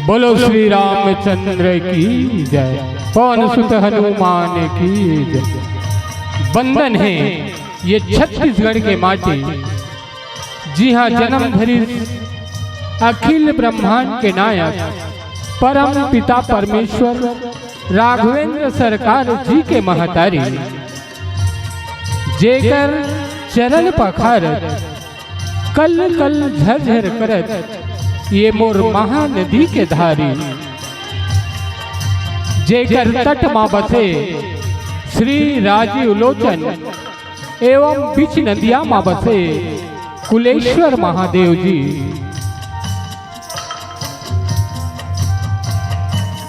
बोलो श्री रामचंद्र की जय, पवन सुत हनुमान की जय। वंदन है ये छत्तीसगढ़ के माटी, जी हाँ जन्म धरी अखिल ब्रह्मांड के नायक परम पिता परमेश्वर राघवेंद्र सरकार जी के महतारी, जेकर चरण पखारत कल कल झरझर करत ये मोर महानदी के धारी, जेकर तट माँ बसे श्री राजीव लोचन एवं बीच नदिया माँ बसे कुलेश्वर महादेव जी।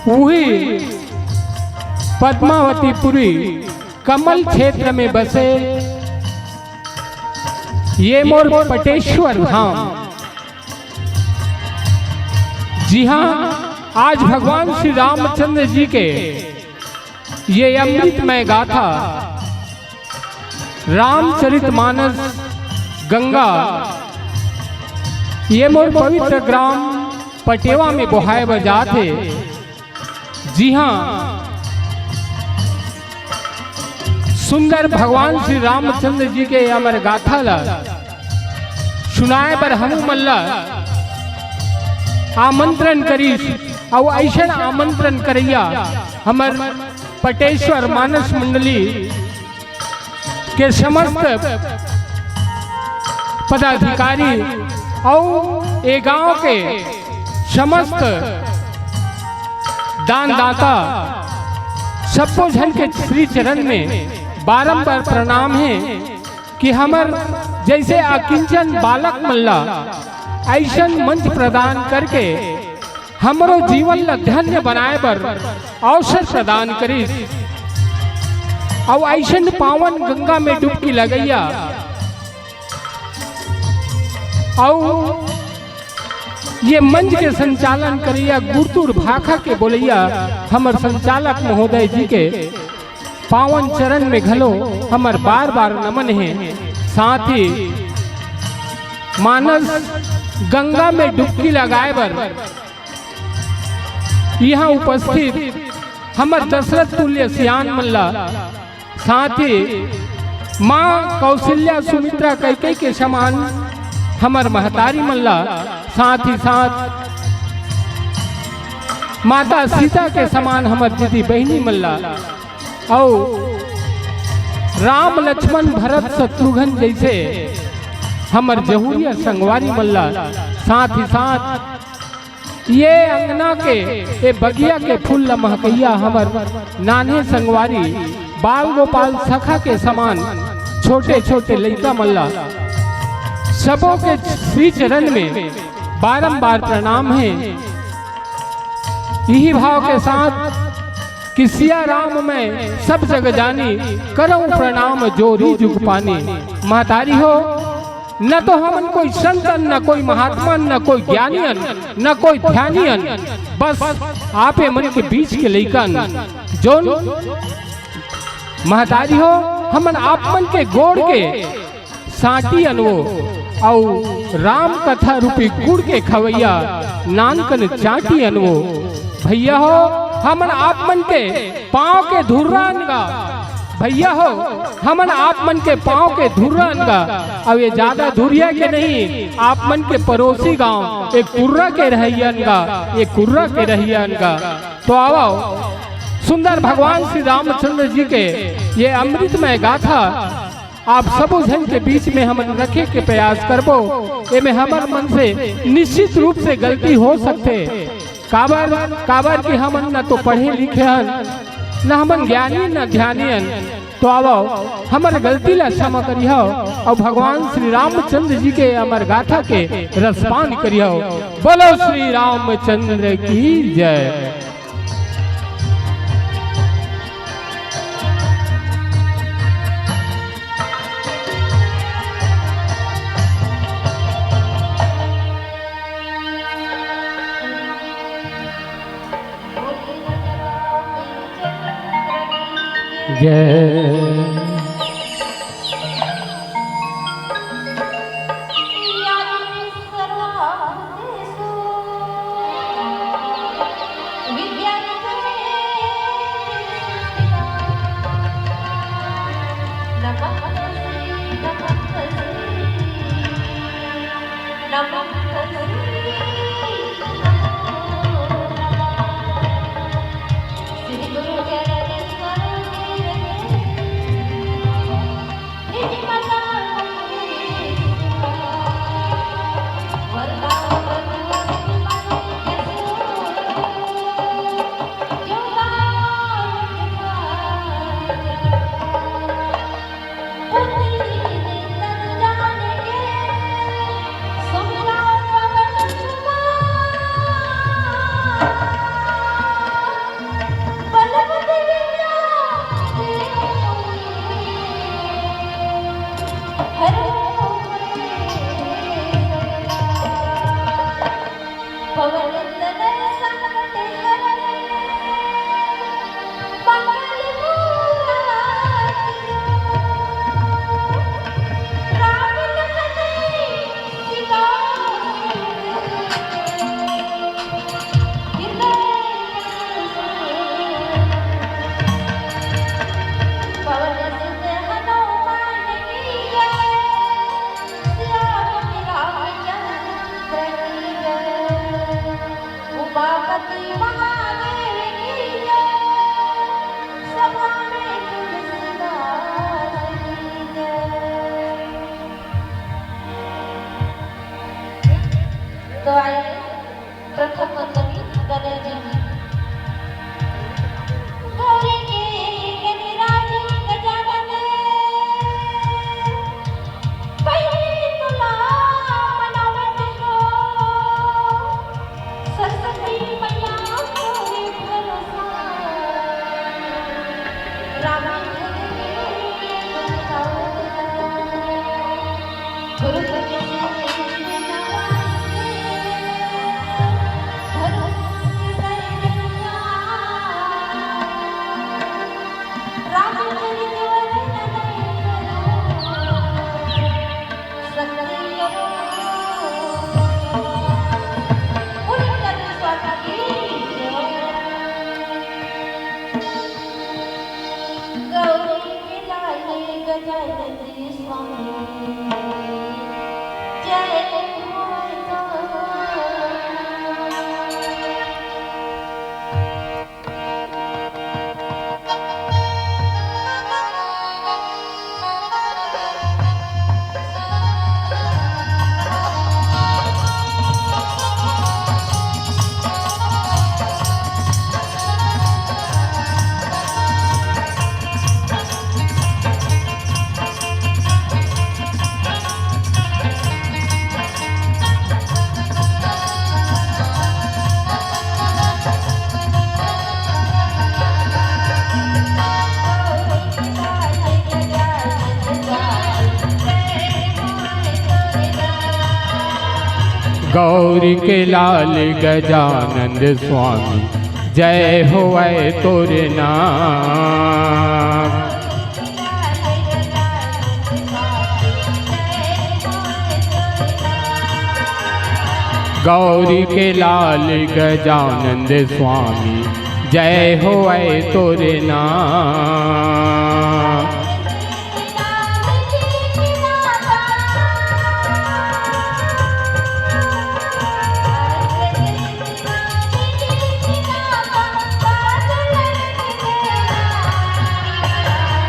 वही पद्मावतीपुरी कमल क्षेत्र में बसे ये मोर पटेश्वर धाम। जी हाँ, आज भगवान श्री रामचंद्र जी के ये अमृतमय गाथा रामचरितमानस गंगा ये मोर पवित्र ग्राम पटेवा में बोहाए बजा थे। जी हाँ, सुंदर भगवान श्री रामचंद्र जी के अमर गाथा ला सुनाए पर हम मल्ला आमंत्रण करीस और ऐसा आमंत्रण करैया हमर पटेश्वर मानस मंडली के समस्त पदाधिकारी और ए गांव के समस्त दानदाता सबको जन के श्री चरण में बारंबार प्रणाम है कि हमर जैसे अकिंचन बालक मल्ला ऐसन मंच प्रदान करके हमरो जीवन ला धन्य बनाए पर अवसर प्रदान करी और ऐसन पावन गंगा में डुबकी लगैया और ये मंच के संचालन करिया गुरतुर भाखा के बोलैया हमर संचालक महोदय जी के पावन चरण में घलो हमर बार बार नमन है। साथ ही मानस गंगा में डुबकी लगाए बर यहाँ उपस्थित हमर दशरथ तुल्य सियान मल्ला, साथ ही माँ कौशल्या सुमित्रा कैकेयी के समान हमर महतारी मल्ला, साथ ही साथ माता सीता के समान हमर दीदी बहनी मल्ला और राम लक्ष्मण भरत शत्रुघ्न जैसे हमर जहुरिया संगवारी मल्ला, साथ ही साथ ये अंगना के ये बगिया के फूल लमहकैया हमर नाने संगवारी बाल गोपाल सखा के समान छोटे छोटे लइका मल्ला, सबों के श्री चरण में बारंबार प्रणाम है। यही भाव के साथ कि सिया राम में सब जग जानी, करऊं प्रणाम जोरी जुग पानी। महतारी हो न तो हमन कोई संतन, न कोई महात्मन, न कोई ज्ञानियन, न कोई ध्यानियन, बस आपे मन के बीच के लइकन जो महतारी हो हमन आप मन के गोड़ के साटी अनवो और राम कथा रूपी गुड़ के खवैया नानकन चाटी अनवो। भैया हो हमन आप मन के पाँव के धुर्रान गा, भैया हो हमन आप मन के पाँव के धुर्रान गा। अब ये ज्यादा धुरिया के नहीं, आप मन के पड़ोसी गांव एक कुर्रा के रहियन गा, ये कुर्रा के रहियन गा। तो आओ सुंदर भगवान श्री रामचंद्र जी के ये अमृतमय गाथा आप सब जन के बीच में हम रखे के प्रयास करबो। ये में हमार मन से निश्चित रूप से गलती हो सकते, काबर की हमन न तो पढ़े लिखे हन, न हमन ज्ञानी न ध्यानियन। तो आओ हमार गलती ला क्षमा करियो और भगवान श्री रामचंद्र जी के अमर गाथा के रसपान करियो। बोलो श्री रामचंद्र की जय। जय गौरी के लाल गजानंद स्वामी जय होवे तोरे नाम। गौरी के लाल गजानंद स्वामी जय होवे तोरे नाम।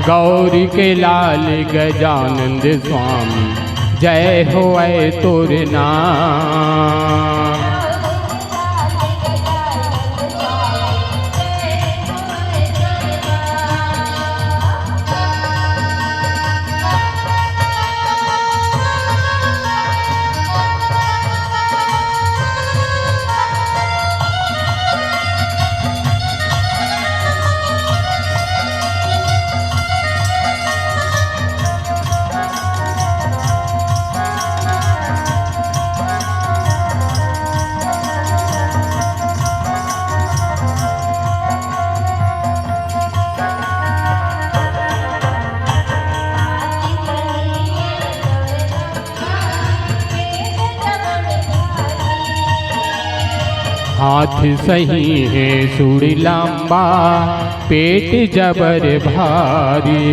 गौरी के लाल गजानंद स्वामी जय होवे तोरे नाम। हाथ सही है सूड़ी लंबा, पेट जबर भारी।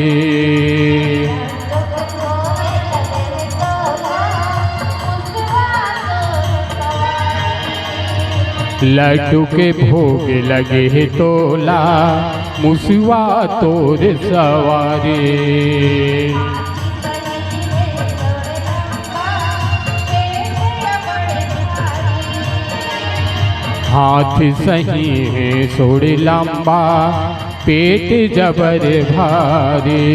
लड्डू के भोग लगे है तोला, मुसवा तोर सवारी। हाथ सही है सोड़ लंबा, पेट जबर भारी।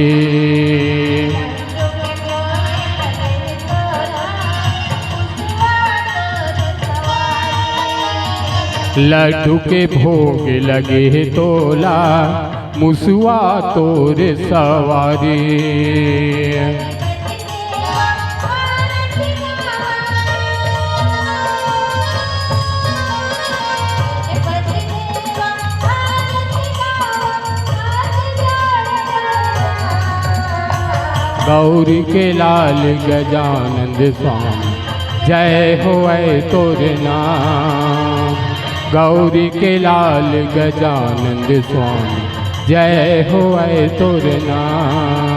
लड्डू के भोग लगे है तोला, मुसवा तोर सवारी। गौरी के लाल गजानंद स्वामी जय होवे तोरे नाम। गौरी के लाल गजानंद स्वामी जय होवे तोरे नाम।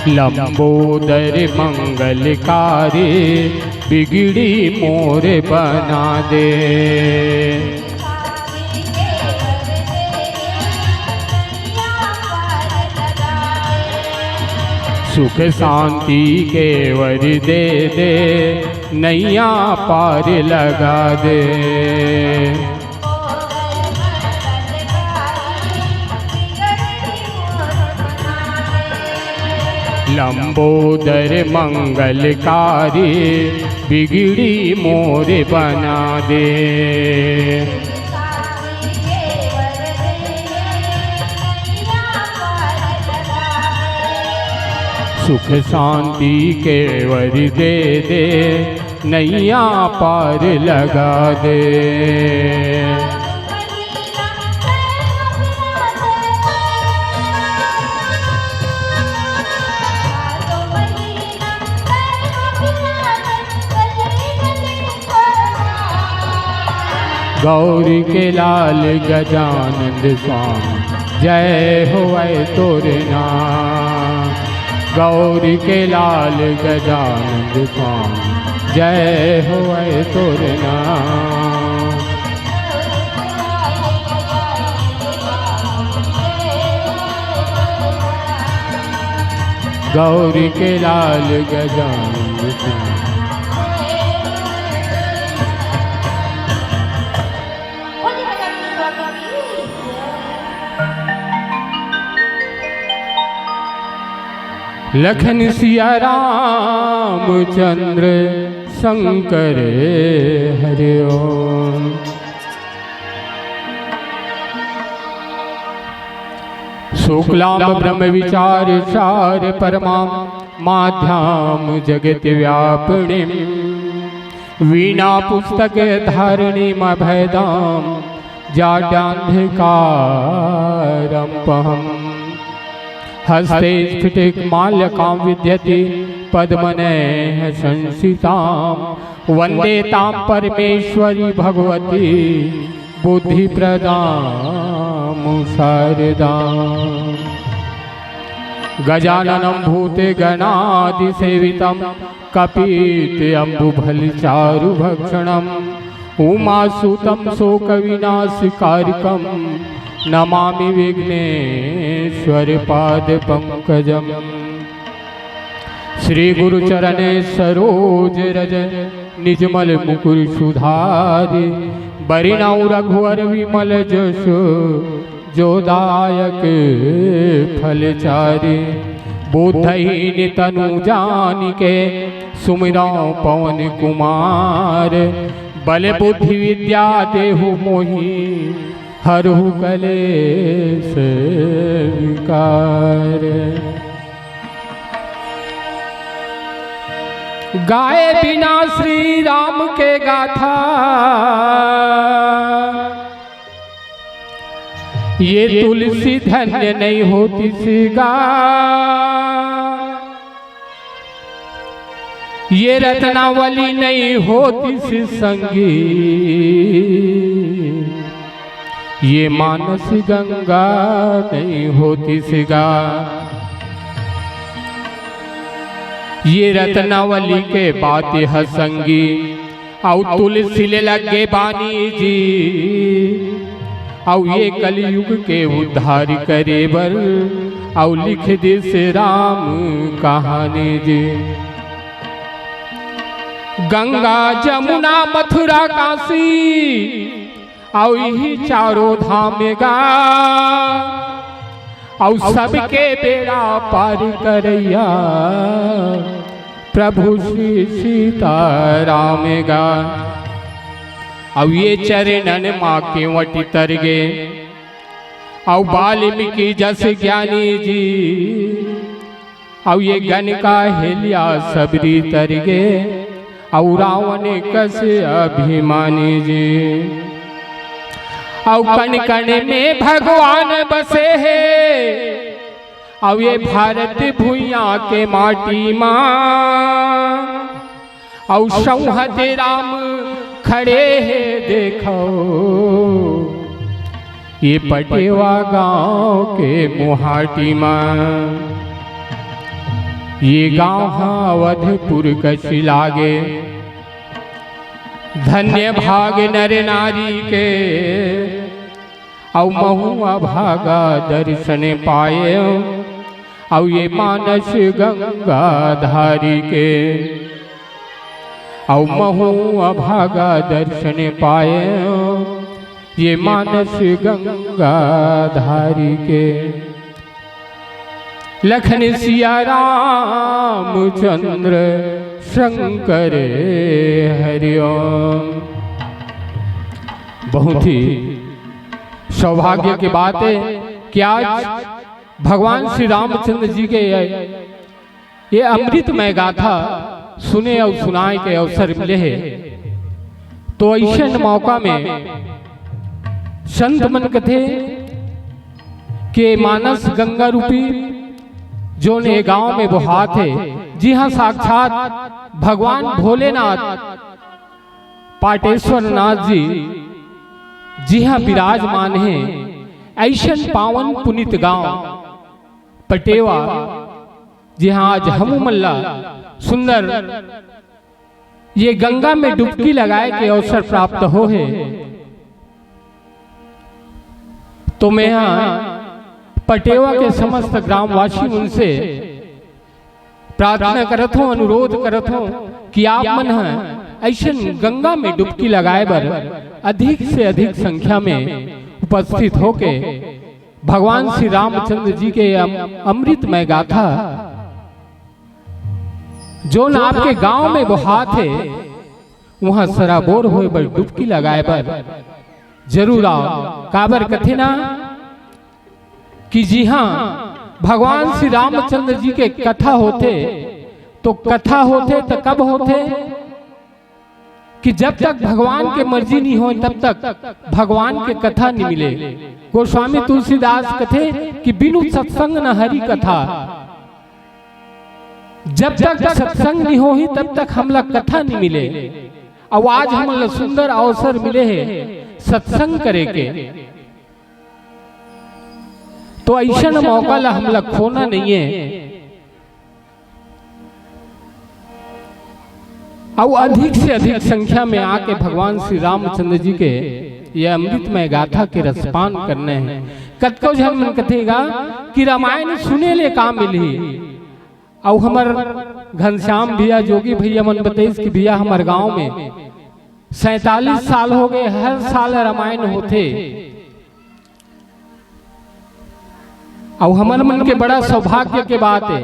लंबोदर मंगलकारी, बिगड़ी मोर बना दे। सुख शांति के वर दे दे, नैया पार लगा दे। लंबोदर मंगलकारी, बिगड़ी मोर बना दे। सुख शांति के वर दे दे, नैया पार लगा दे। गौरी के लाल गजानंद स्वामी जय होवे तोरे नाम। गौरी के लाल गजानंद स्वामी जय होवे तोरे नाम। गौरी के लाल गजानन की। लखन सिया राम चंद्र शंकर हरि ओम। शुक्लाम ब्रह्म विचार सार परमा माध्याम जगत व्यापिणी वीणा पुस्तक धारिणी अभयदाम जाड्यान्धकारं हस्ते स्फटिक माल्यकां विद्यते पद्मनैः संसितां वन्दे तां परमेश्वरी भगवती बुद्धिप्रदां शारदाम्। गजाननं भूतगणादिसेवितं कपितअम्बुफलचारुभक्षणम् उमासुतं शोकविनाशकारिकं नमामि विघ्नेश्वरपादपङ्कजम्। श्रीगुरुचरणे सरोजरज निजमल मुकुर सुधारि बरिणौ रघुवर विमल जसो जोदायक फलचारि। बोधहीन तनु जानिके सुमिरौ पवन कुमार बल बुद्धि विद्या देहु मोहि हरहु कलेश विकार। गाए बिना श्री राम के गाथा ये तुलसी धन्य नहीं होती सिगा। ये रत्नावली नहीं होती सी संगी। ये मानस गंगा नहीं होती सिगा। ये रत्नावली के बातें हसंगी औ तुलसी ले लगे बानी जी औ ये कलयुग के उद्धार करे बर औ लिख दे से राम कहानी जी। गंगा जमुना मथुरा काशी औ यही चारों धाम गा औ सबके बेड़ा पार करैया प्रभु श्री सीताराम गा। औ ये चरणन माँ के वटी तरगे औ वाल्मीकि जस ज्ञानी जी औ ये गण का हेलिया सबरी तरगे औ रावण कस अभिमानी जी। औ कण कण में भगवान बसे हैं औ ये भारत भुइया के माटी माँ औ संहत राम खड़े हैं देखो ये पटेवा गांव के मुहाटी माँ। ये गांव अवधपुर कछि लागे धन्य भाग नर नारी के औ महुआ भागा दर्शन पाए औ ये मानस गंगा धारी के औ महुआ भागा दर्शन पाए ये मानस गंगा धारी के। लखन सिया राम चंद्र शंकर हरि ओम। बहुत ही सौभाग्य की बात है कि आज भगवान श्री रामचंद्र जी के ये अमृतमय गाथा सुने और सुनाए के अवसर मिले हैं। तो ऐसे मौका में संत मन कथे के मानस गंगा रूपी जो ने गांव में बहात है। जी हाँ, साक्षात भगवान भोलेनाथ पाटेश्वर नाथ जी हाँ विराजमान हैं। ऐसन पावन पुनित गांव पटेवा जी हाँ आज हमू मल्ला सुंदर ये गंगा में डुबकी लगाए के अवसर प्राप्त हो है। तो मैं यहाँ पटेवा के समस्त ग्रामवासी उनसे प्रार्थना करत हो, अनुरोध करत हो कि आप मन ऐसे गंगा में डुबकी लगाए बर अधिक से अधिक संख्या में उपस्थित होके भगवान श्री रामचंद्र जी के अमृतमय गाथा जो न आपके गांव में बहा थे वहां सराबोर होए बर डुबकी लगाए बर जरूर आओ। काबर कथे ना कि जी हाँ, भगवान श्री रामचंद्र जी के कथा होते तो कथा होते तो कब होते कि जब तक भगवान के मर्जी नहीं हो तब तक भगवान के कथा नहीं मिले। गोस्वामी तुलसीदास कथे कि बिनु सत्संग न हरि कथा, जब तक सत्संग नहीं हो ही तब तक हमला कथा नहीं मिले। अब आज हमला सुंदर अवसर मिले है सत्संग करे के, तो ऐसा मौका ला हमला खोना नहीं है। और अधिक से अधिक संख्या में आके भगवान श्री रामचंद्र जी के ये अमृतमय गाथा के रसपान करने हैं। कतको जन मन कथेगा कि रामायण सुने ले काम मिली। और हमार घनश्याम भैया जोगी भैया मन बतेस कि भैया हमार गांव में 47 साल हो गए, हर साल रामायण होते। और हमार मन के बड़ा सौभाग्य के बात है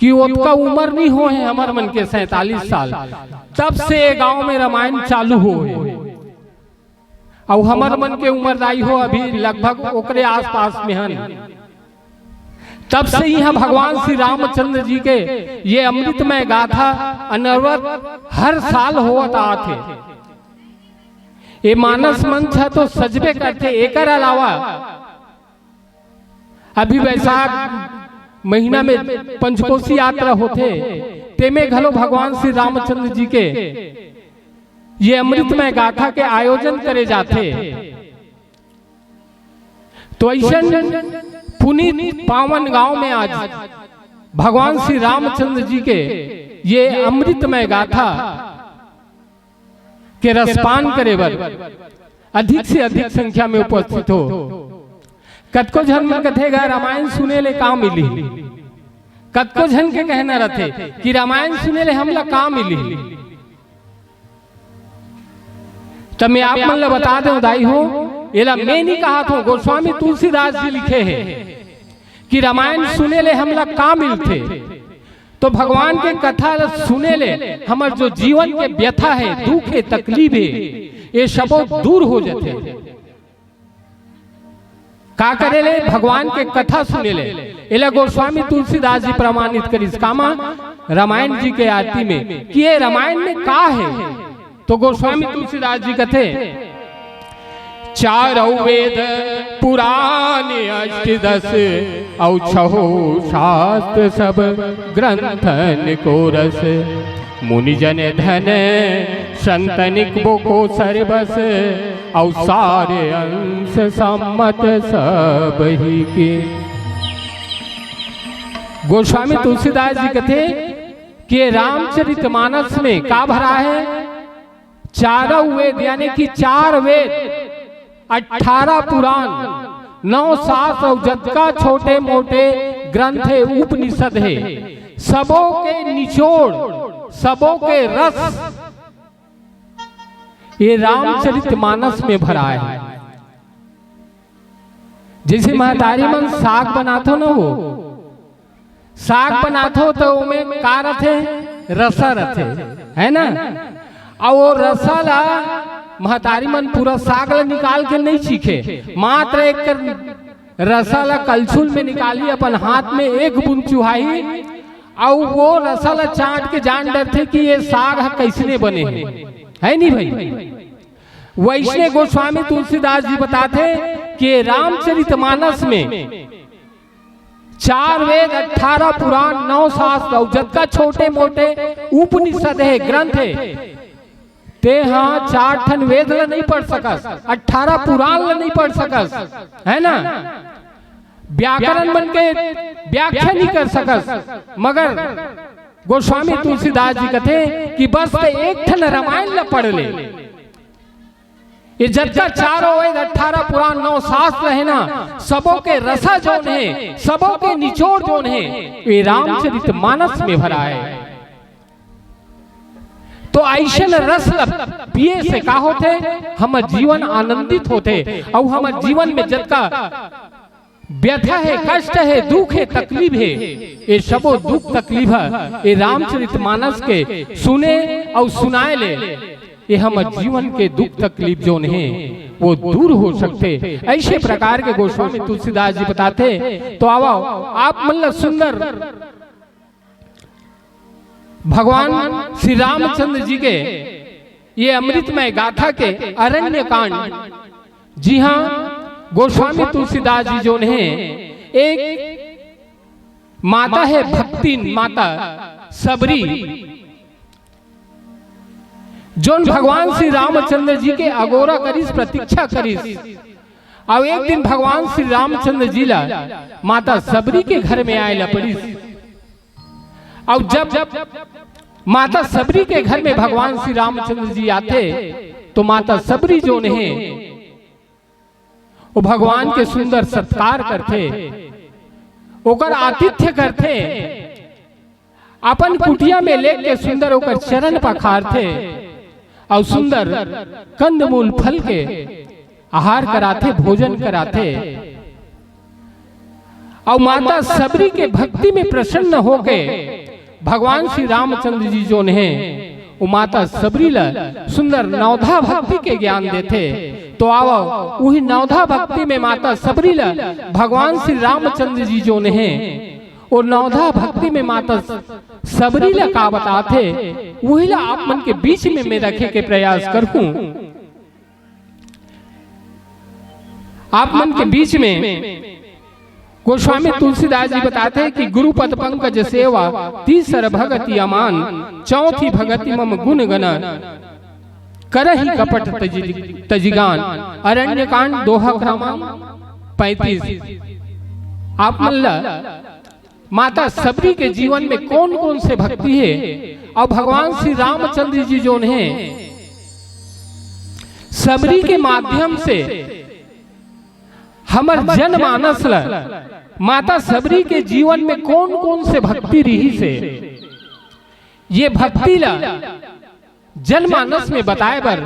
कि उसका उम्र नहीं हो है हमार मन के 47 साल, तब से गांव में रामायण चालू हो है। और हमार मन के उम्र दाई हो अभी लगभग ओकरे आसपास में हन, तब से यहाँ भगवान श्री रामचंद्र जी के ये अमृतमय गाथा अनवरत हर साल होता आते। ये मानस मंच है तो सजबे करते। एक अलावा अभी वैशाख महीना में पंचकोशी यात्रा होते, तेमे घलो भगवान श्री रामचंद्र जी के ये अमृतमय गाथा के आयोजन करे जाते। तो ऐसा पुनीत पावन गांव में आज भगवान श्री रामचंद्र जी के ये अमृतमय गाथा के रसपान करे बर अधिक से अधिक संख्या में उपस्थित हो। कतको झन में कथेगा रामायण सुने ले काम मिली, कतको झन के कहना रहते कि रामायण सुने ले हमला काम मिली। तब मैं आप मन ला बता दे दाई हो, एला मैं नहीं कहा था, गोस्वामी तुलसीदास जी लिखे हैं कि रामायण सुने ले हमला काम मिलते। तो भगवान के कथा सुने ले हमार जो जीवन के व्यथा है, दुख है, तकलीफ है, ये सब दूर हो जाते। का करे ले भगवान के कथा सुने ले, एला गोस्वामी तुलसीदास जी प्रमाणित करिस कामा रामायण जी के आरती में कि ये रामायण में का है। तो गोस्वामी तुलसीदास जी कथे 4 वेद पुराण अष्टदश और 6 शास्त्र सब ग्रंथन को रस, मुनिजन धन संतनिक को सर्वस और सारे अंश सम्मत सब ही के। गोस्वामी तुलसीदास जी कहते कि रामचरितमानस में का भरा है 4 वेद, यानी कि 4 वेद, 18 पुराण, 9 शास्त्र और जतका छोटे मोटे ग्रंथ है, उपनिषद है, सबों के निचोड़, सबों के रस ये रामचरितमानस में भरा है। जैसे महतारी मन साग बनाथो न हो, साग बनाथो तो उमें का रथे, रसा रथे, है ना। और वो रसा ला महतारी मन पूरा साग ला निकाल के नहीं चीखे, मात्र एक रसा ला कलछुल में निकाली, अपन हाथ में एक बूंद चुहाई और वो रसा ला चाट के जान डर थे कि ये साग कैसने बने है नहीं भाई। वैष्णव गोस्वामी तुलसीदास जी बताते कि रामचरितमानस में 4 वेद, 18 पुराण, 9 शास्त्र और जतका छोटे मोटे उपनिषद है, ग्रंथ है, ते हाँ 4 ठन वेद ला नहीं पढ़ सकस, 18 पुराण ला नहीं पढ़ सकस, है ना। व्याकरण बन के व्याख्या नहीं कर सकस, मगर गोस्वामी तुलसीदास जी कहते कि बस एक ठन रामायण ला पढ़ ले, ये जगता चारों वेद 18 पुराण 9 शास्त्र है ना, सबों के रसा जोन है, सबों के निचोड़ जोन है, ये रामचरित मानस में भरा है। तो ऐसन रस पिए से का होते, हम जीवन आनंदित होते, और हमारे जीवन में जगता व्यथा है, कष्ट है, दुख है, तकलीफ है, ये सबो दुख तकलीफ ये रामचरित मानस के सुने और सुनाए ले, ये हम जीवन के दुख तकलीफ जो हैं वो दूर हो सकते। ऐसे प्रकार के गोस्वामी तुलसीदास जी बताते। तो आओ आप मतलब सुंदर भगवान श्री रामचंद्र जी के ये अमृतमय गाथा के अरण्य कांड, जी हाँ, गोस्वामी तुलसीदास जी जो हैं, एक माता है भक्ति माता सबरी, जोन भगवान श्री रामचंद्र जी के अगोरा करीस प्रतीक्षा करीस। और एक दिन भगवान श्री रामचंद्र जी ला माता सबरी के घर में आए लपड़ीस। और जब माता सबरी के घर में भगवान श्री रामचंद्र जी आते, तो माता सबरी जो है वो भगवान के सुंदर सत्कार करते, ओकर आतिथ्य करते, अपन कुटिया में लेके सुंदर ओकर चरण पखारते, और सुंदर कंदमूल फल के आहार कराते, भोजन कराते। और माता सबरी के भक्ति में प्रसन्न होके भगवान श्री रामचंद्र जी जो हैं वो माता सबरी ला सुंदर नवधा भक्ति के ज्ञान देते। तो आओ वही नवधा भक्ति में माता सबरी ला भगवान श्री रामचंद्र जी जो हैं और नवधा भक्ति में माता सबरी ला का बताते, वही ला आप मन के बीच में मैं रखे के प्रयास करूं। आप मन के बीच में गोस्वामी तुलसीदास जी बताते हैं कि गुरुपद पंकज सेवा, तीसर भगति अमान, चौथी भगति मम गुण गण, करहि कपट तजिगान। अरण्य कांड दोहा क्रमांक 35। आप मल्ला माता सबरी के जीवन में कौन कौन से भक्ति है, और भगवान श्री रामचंद्र जी जो हैं सबरी के माध्यम से हमर जनमानस ला माता सबरी के जीवन में कौन कौन से भक्ति रही से, ये भक्ति ला जनमानस में बताए बर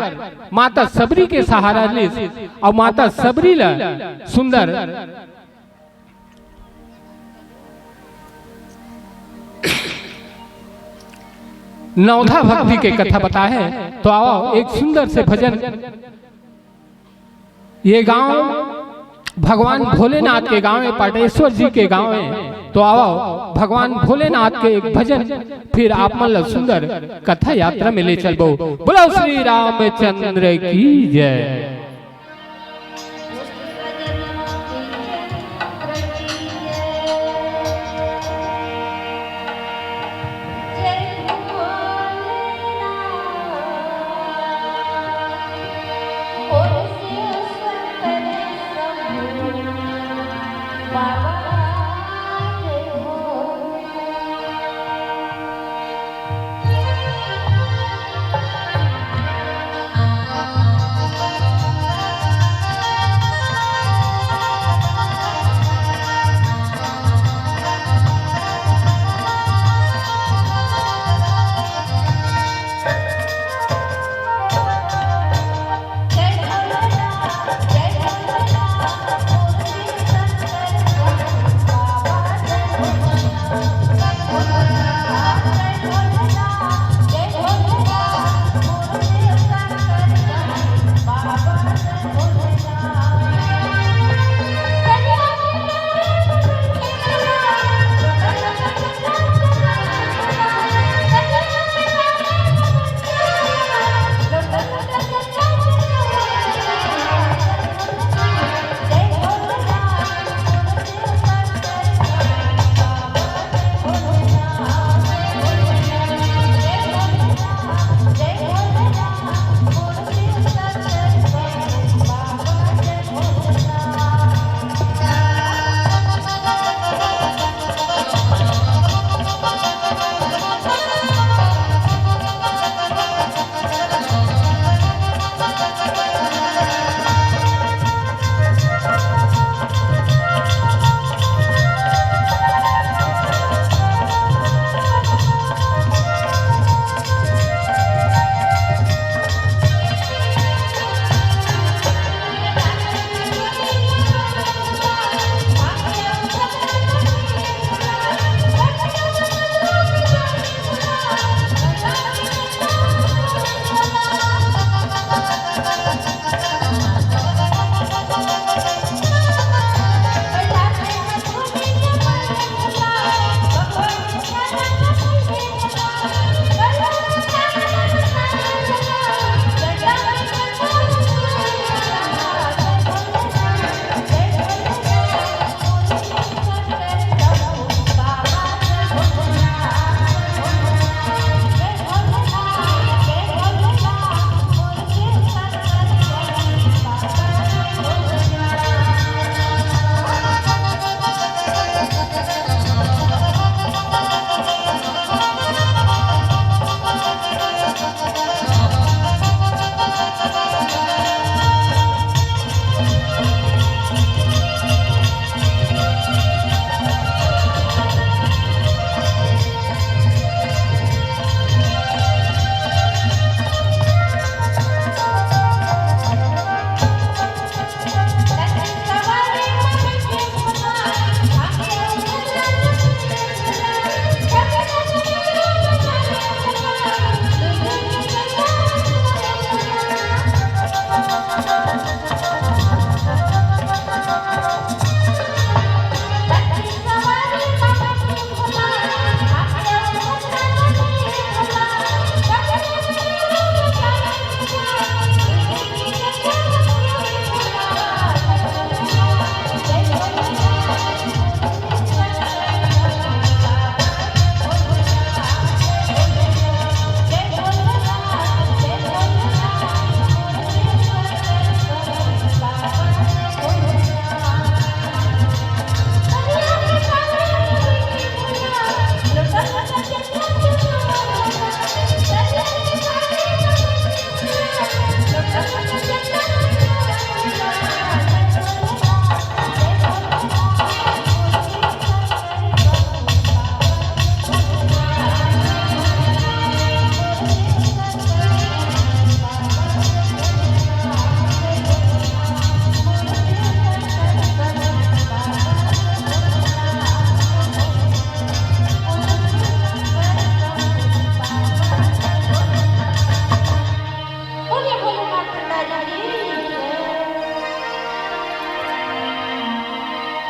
माता सबरी के सहारा ले, और माता सबरी ला सुंदर नवधा भक्ति के कथा बताए। तो आओ एक सुंदर से भजन, ये गांव भगवान भोलेनाथ के गांव है, पाटेश्वर जी के गांव है। तो आओ भगवान भोलेनाथ के एक भजन, फिर आप मतलब सुंदर कथा यात्रा में ले चल बो। बोलो श्री रामचंद्र की जय।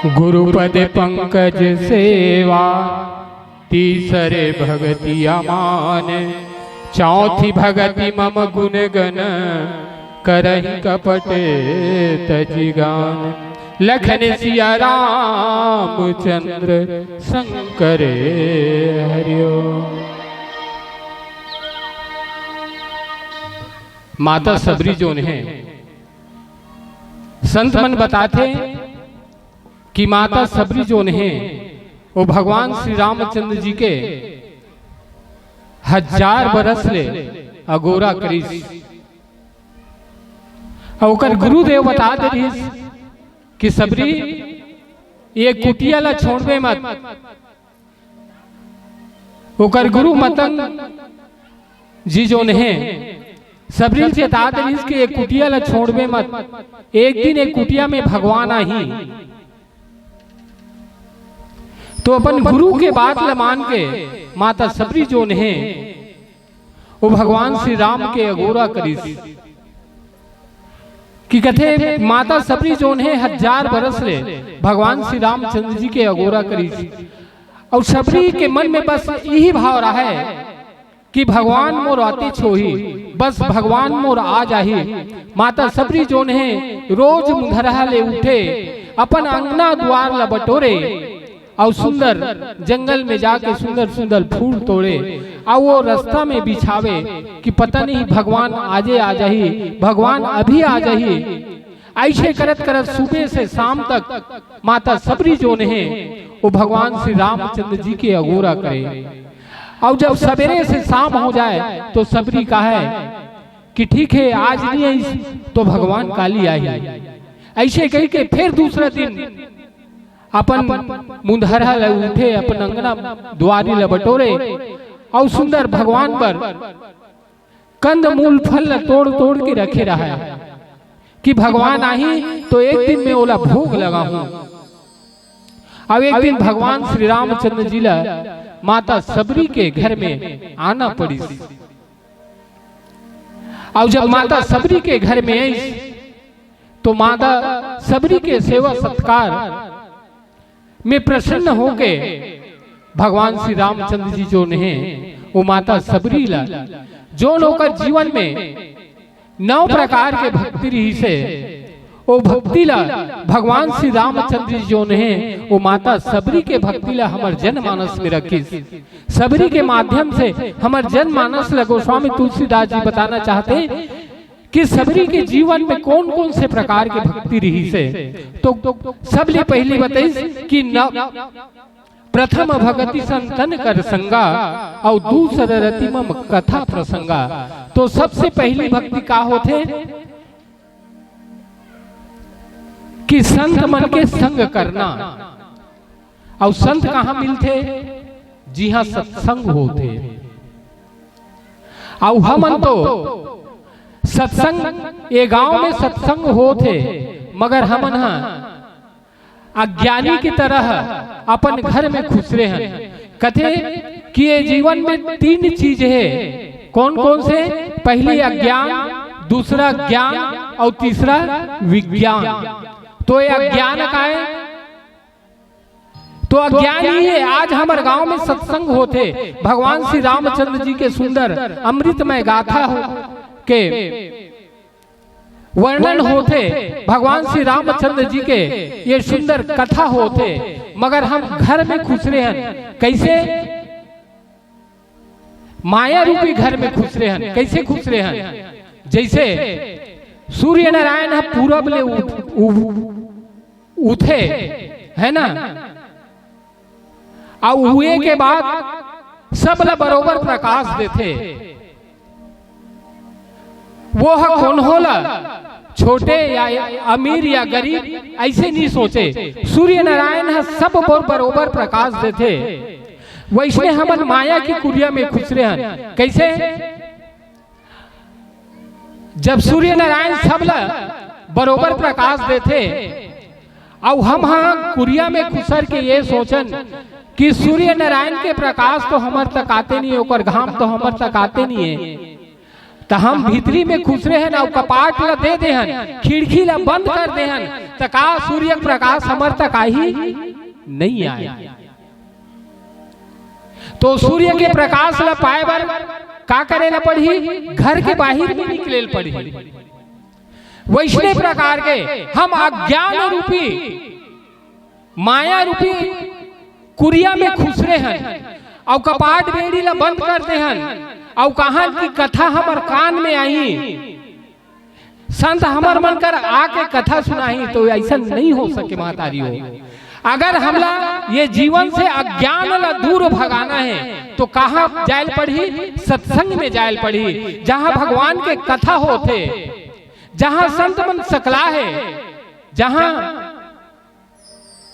गुरुपद पंकज सेवा तीसरे भगति अमान, चौथी भगति मम गुण गण करहि कपट तजिगान। लखन सिया रामचंद्र शंकर हरिओ। माता सबरी जोन है, संत मन बताते कि माता सबरी जोन है वो भगवान श्री रामचंद्र जी के 1000 बरस ले अगोरा करीस। और गुरुदेव बता दे रही कि सबरी ये कुटिया ला छोड़बे मत। ओकर गुरु मतंग जी जोन है सबरी से बता दे रही कि ये कुटिया ला छोड़बे मत। एक दिन एक कुटिया में भगवान आई तो अपन गुरु के बात ल मान के माता सबरी जोन है वो भगवान श्री राम के अगोरा करीस। कि कथे माता सबरी जोन है 1000 बरस ले भगवान श्री रामचंद्र जी के अगोरा करीस। और सबरी के मन में बस यही भाव रहा है कि भगवान मोर आते छोही, बस भगवान मोर आ जाही। माता सबरी जोन है रोज मुंधरहा ले उठे, अपन अंगना द्वार ला बटोरे और सुंदर जंगल में जाके सुंदर सुंदर फूल तोड़े और वो रास्ता में बिछावे कि पता नहीं भगवान आजे आ जाही, भगवान अभी आ जाही। ऐसे करत करत सुबह से शाम तक माता सबरी जोन है वो भगवान श्री रामचंद्र जी के अगोरा करे। और जब सवेरे से शाम हो जाए तो सबरी कहा है कि ठीक है आज नहीं आई तो भगवान काली आई। ऐसे कह के फिर दूसरा दिन अपन मुंधरा उठे, अपन अंगना द्वारी ल बटोरे और सुंदर भगवान पर कंद मूल फल तोड़ तोड़ के रखे रहा है कि भगवान आई तो एक दिन में ओला भोग लगा हूं। अब एक दिन भगवान श्री रामचंद्र जी ला माता सबरी के घर में आना पड़ी। और जब माता सबरी के घर में आई तो माता सबरी के सेवा सत्कार में प्रसन्न होके भगवान श्री रामचंद्र जी जो ने वो माता सबरी ला जो होकर जीवन में 9 प्रकार के भक्ति रही से वो भक्ति ला भगवान श्री रामचंद्र जी जो ने वो माता सबरी के भक्ति ला हमार जनमानस में रखी। सबरी के माध्यम से हमार जनमानस ला गोस्वामी तुलसीदास जी बताना चाहते हैं कि सबरी के जीवन में कौन कौन से प्रकार के भक्ति रही से। तो सबले पहली बताई कि प्रथम भगति संतन कर संगा और दूसर रतिमम कथा प्रसंगा। तो सबसे पहली भक्ति का होते कि संत मन के संग करना। और संत कहाँ मिलते? जी हाँ, सत्संग होते। और हमन तो सत्संग ये गांव में सत्संग होते मगर हमन अज्ञानी की तरह अपन घर में खुश रहे हैं। कथे कि ये जीवन में 3 चीज है। कौन कौन से? पहली अज्ञान, दूसरा ज्ञान और तीसरा विज्ञान। तो ये अज्ञान का है तो अज्ञान ही है। आज हमारे गांव में सत्संग होते, भगवान श्री रामचंद्र जी के सुंदर अमृतमय गाथा हो के वर्णन होते, भगवान श्री रामचंद्र जी के ये सुंदर कथा होते मगर हम घर में खुश रहे हैं। कैसे? माया रूपी घर में खुश रहे हैं। कैसे खुश रहे हैं? जैसे सूर्य नारायण पूरब ले उठे है ना, और हुए के बाद सब ला बरोबर प्रकाश देते। वो कौन होला, छोटे या अमीर या गरीब, ऐसे नहीं सोचे। सूर्य नारायण सब बरोबर प्रकाश देते। वैसे हमन माया की कुरिया में खुश रहे हैं। कैसे? जब सूर्य नारायण सबला बरोबर प्रकाश देते और हम कुरिया में खुसर के ये सोचन कि सूर्य नारायण के प्रकाश तो हमार तक आते नहीं, और घाम तो हमार तक आते नहीं है, तो हम भीतरी में खुश रहे और कपाट ला दे देहन, खिड़की ला बंद कर देहन, तका सूर्य प्रकाश हमर तक आई नहीं आए। तो सूर्य के प्रकाश ला पाए बर का करे ला पड़ी, घर के बाहर भी निकले पड़ी। वैसने प्रकार के हम अज्ञान रूपी माया रूपी कुरिया में खुसरे हैं और कपाट बेड़ी ला बंद करते हैं और कहा की कथा हमर कान में आई, संत हमर मन कर आके कथा सुनाई। तो ऐसा नहीं हो सके महतारी हो। अगर हमला ये जीवन से अज्ञान ला दूर भगाना है तो कहाँ जायल पड़ी, सत्संग में जायल पड़ी, जहाँ भगवान के कथा होते, जहाँ संत मन सकला है, जहाँ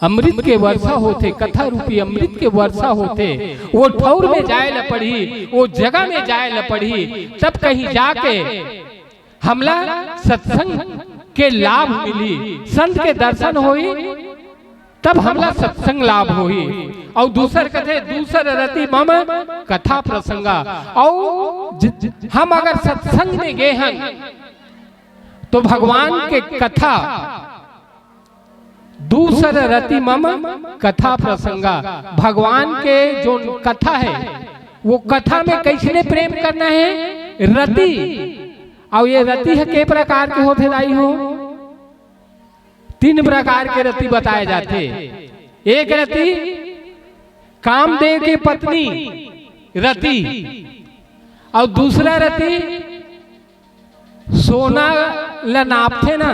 अमृत के वर्षा होते, कथा रूपी अमृत के वर्षा होते, वो ठौर में जायल पड़ी, वो जगह में जायल पड़ी। तब कहीं जाके हमला सत्संग के लाभ मिली, संत के दर्शन होई, तब हमला सत्संग लाभ होई। और दूसर कथे दूसर रति मम कथा प्रसंगा। और हम अगर सत्संग में गए हैं तो भगवान के कथा दूसर रति मम कथा प्रसंगा, भगवान के जो कथा है वो कथा में कैसे प्रेम करना है, रति। और ये रति है के प्रकार के होते दाई हो, 3 प्रकार के रति बताए जाते। एक रति कामदेव की पत्नी रति, और दूसरा रति सोना ला नापथे ना,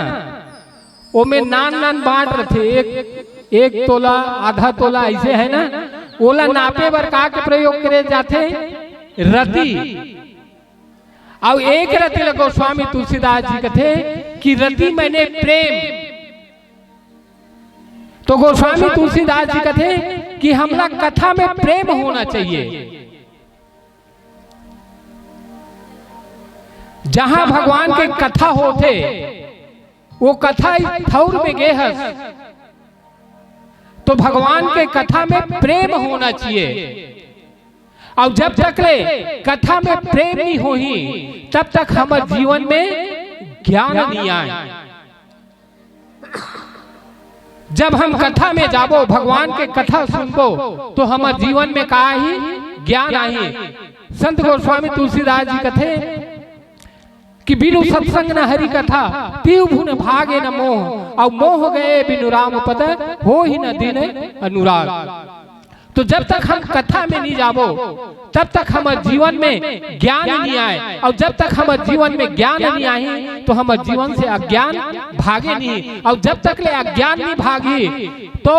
वो में नान नान बांट रहे, एक तोला आधा तोला ऐसे है ना, ओला नापे बर का के प्रयोग करे जाते रति। और एक रति ला गोस्वामी तुलसीदास जी कथे कि रति मैंने प्रेम। तो गोस्वामी तुलसीदास जी कथे कि हमला कथा में प्रेम होना चाहिए। जहां भगवान के कथा होते वो कथा ठौर में गे हस, तो भगवान के कथा में प्रेम होना चाहिए। और जब तक ले कथा में प्रेम नहीं होही तब तक हमारे जीवन में ज्ञान नहीं आए। जब हम कथा में जाबो, भगवान के कथा सुनबो, तो हमारे जीवन में का ही ज्ञान आई। संत गोस्वामी तुलसीदास जी कथे कि बिनु सत्संग न हरि कथा, पीऊ भुन भागे न मोह, और मोह गए बिनु राम पद, हो ही न दिन अनुराग। तो जब तक हम कथा में नहीं जाबो तब तक हमारे जीवन में ज्ञान नहीं आए। और जब तक हमारे जीवन में ज्ञान नहीं आई तो हमारे जीवन से अज्ञान भागे नहीं। और जब तक ले अज्ञान नहीं भागी तो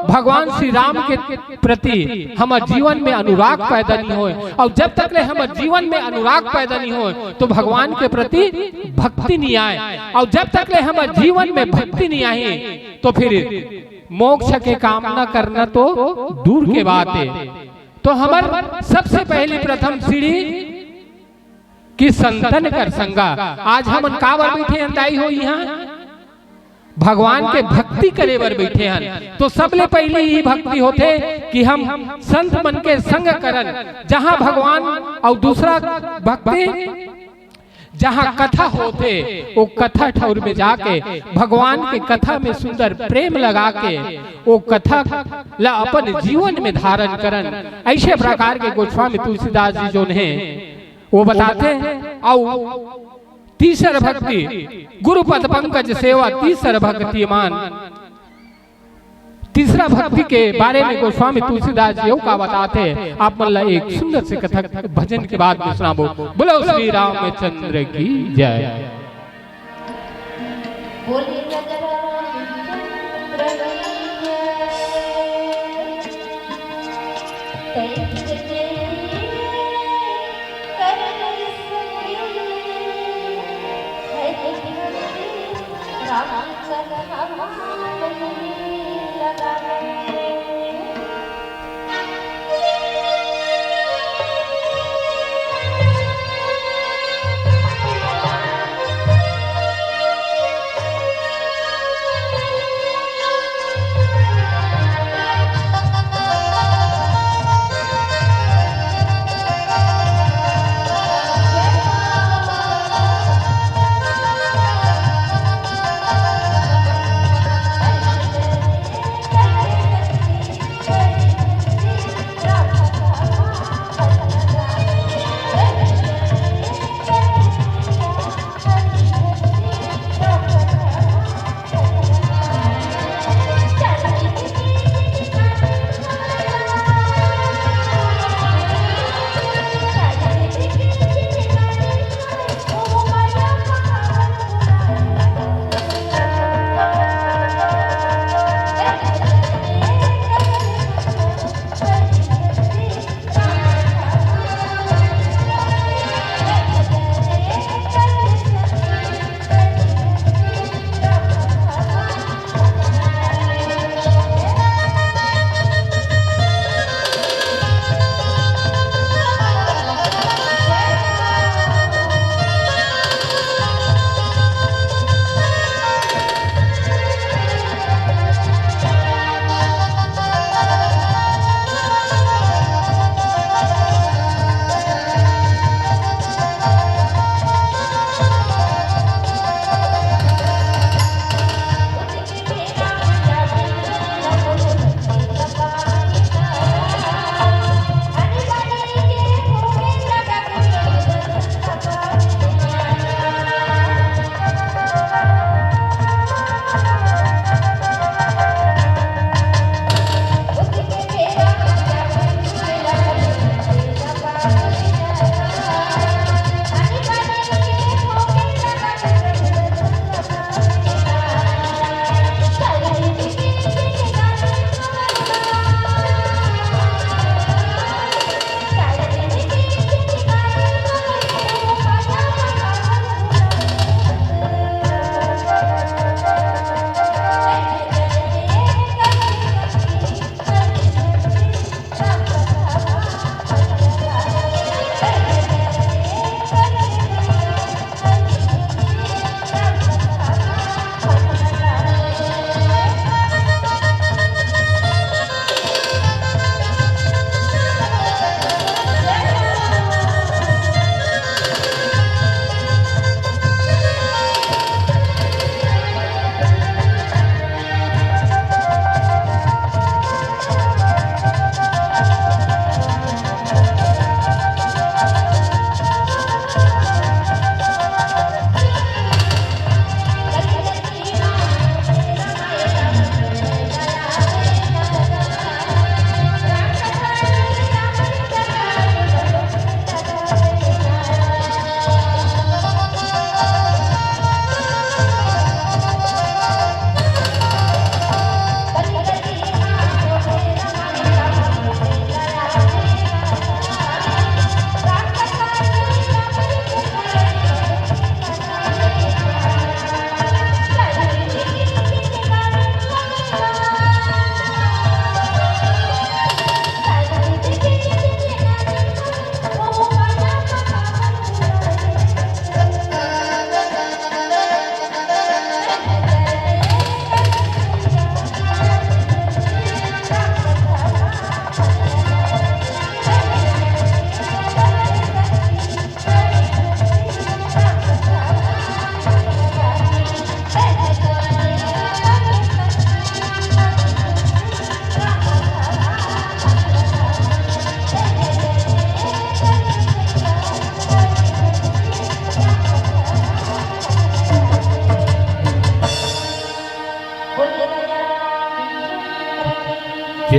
भगवान श्री राम के प्रति हमारे जीवन में अनुराग पैदा नहीं होए। और जब तक ले हमारे जीवन में अनुराग पैदा नहीं होए तो भगवान के प्रति भक्ति नहीं आए। और जब तक ले हमारे जीवन में भक्ति नहीं आई तो फिर मोक्ष के कामना करना तो दूर के बात है। तो हमार सबसे पहली प्रथम सीढ़ी कि संतन कर संगा। आज हम का बार बैठे अंदाई हो यहाँ भगवान के भक्ति करे बर बैठे हैं। तो सबले पहले ही भक्ति होते कि हम संत मन के संग करन, जहाँ भगवान, और दूसरा भक्ति जहाँ कथा होते वो कथा ठौर में जाके भगवान के कथा में सुंदर प्रेम लगा के वो कथा ला अपन जीवन में धारण करन। ऐसे प्रकार के गोस्वामी तुलसीदास जी जो हैं वो बताते हैं। और तीसर भक्ति गुरु पद पंकज सेवा, तीसर भक्ति मान। तीसरा भक्ति के बारे में गोस्वामी तुलसीदास जी का बताते हैं। आप मतलब एक सुंदर से कथा भजन के बाद में सुनाबो। बोलो श्री रामचंद्र की जय।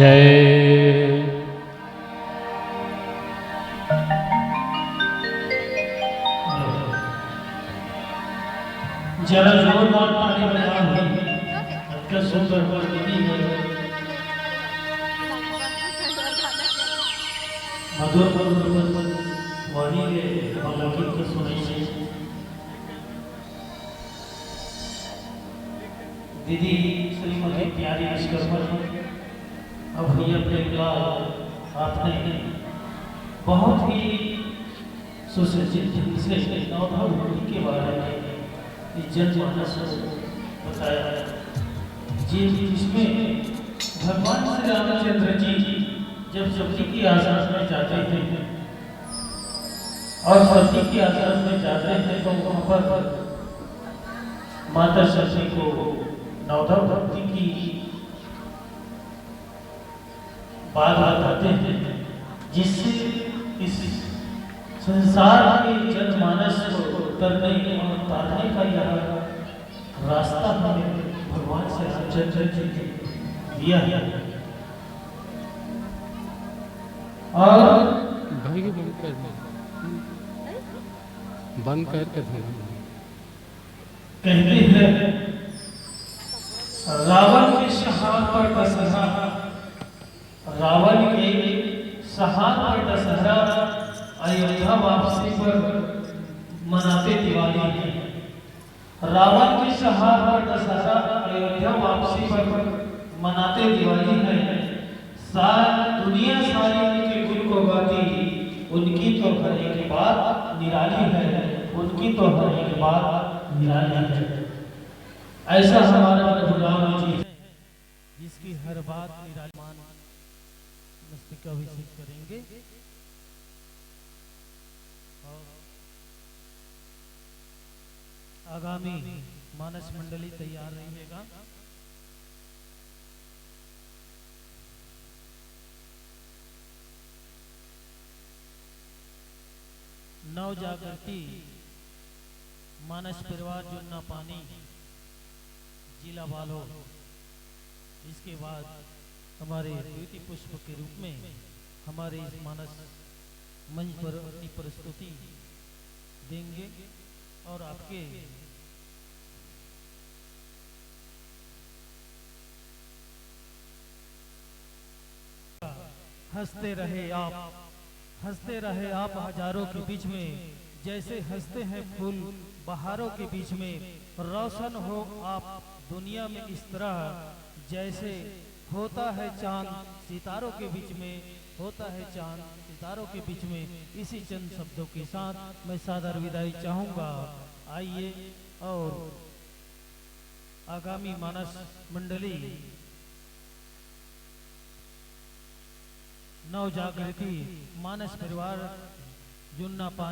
जय। जरा जोरदार ताली बजाओ। क्या सुंदर प्रस्तुति है, मधुर वाणी के अलौकिक के सुनाई से दीदी श्रीमती प्यारी विश्वकर्मा अब भैया प्रेमलाल आपने बहुत ही सुसज्जित से नवधावनी के बारे में जनमानस बताया जी, जिसमें भगवान श्री रामचंद्र जी जब सती की आश्रम में जाते थे और सती की आश्रम में जाते थे तो वहाँ पर माता सती को नवधा भक्ति की बात बताते हैं, जिससे इस संसार के जनमानस को तरने और तारने का यह रास्ता हमें भगवान से रामचंद्र जी ने दिया है। और भाई बंद कर कहते हैं रावण के सहार पर दशहरा, रावण के सहार पर दशहरा अयोध्या वापसी पर मनाते दिवाली है। रावण के सहार पर दशहरा अयोध्या वापसी पर मनाते दिवाली है। दुनिया सारी उनके गुण को गाती, उनकी तो हर एक बात निराली है, उनकी तो हर एक बात निराली है। ऐसा हमारा प्रभु राम जी है जिसकी हर बात निराली। मस्तिष्क अभिषेक करेंगे। आगामी मानस मंडली तैयार रहिएगा। नव जागृति मानस परिवार जुन्ना पानी जिला बालो। इसके बाद हमारे द्वितीय पुष्प के रूप में हमारे इस मानस मंच पर अपनी प्रस्तुति देंगे और आपके हंसते रहे आप, हंसते रहे आप हजारों के बीच में, जैसे हंसते हैं फूल बहारों के बीच में। रोशन हो आप दुनिया में इस तरह, जैसे होता है चांद सितारों के बीच में, होता है चांद सितारों के बीच में। इसी चंद शब्दों के साथ मैं सादर विदाई चाहूंगा। आइए और आगामी मानस मंडली नव जागृति मानस परिवार जुन्ना पानी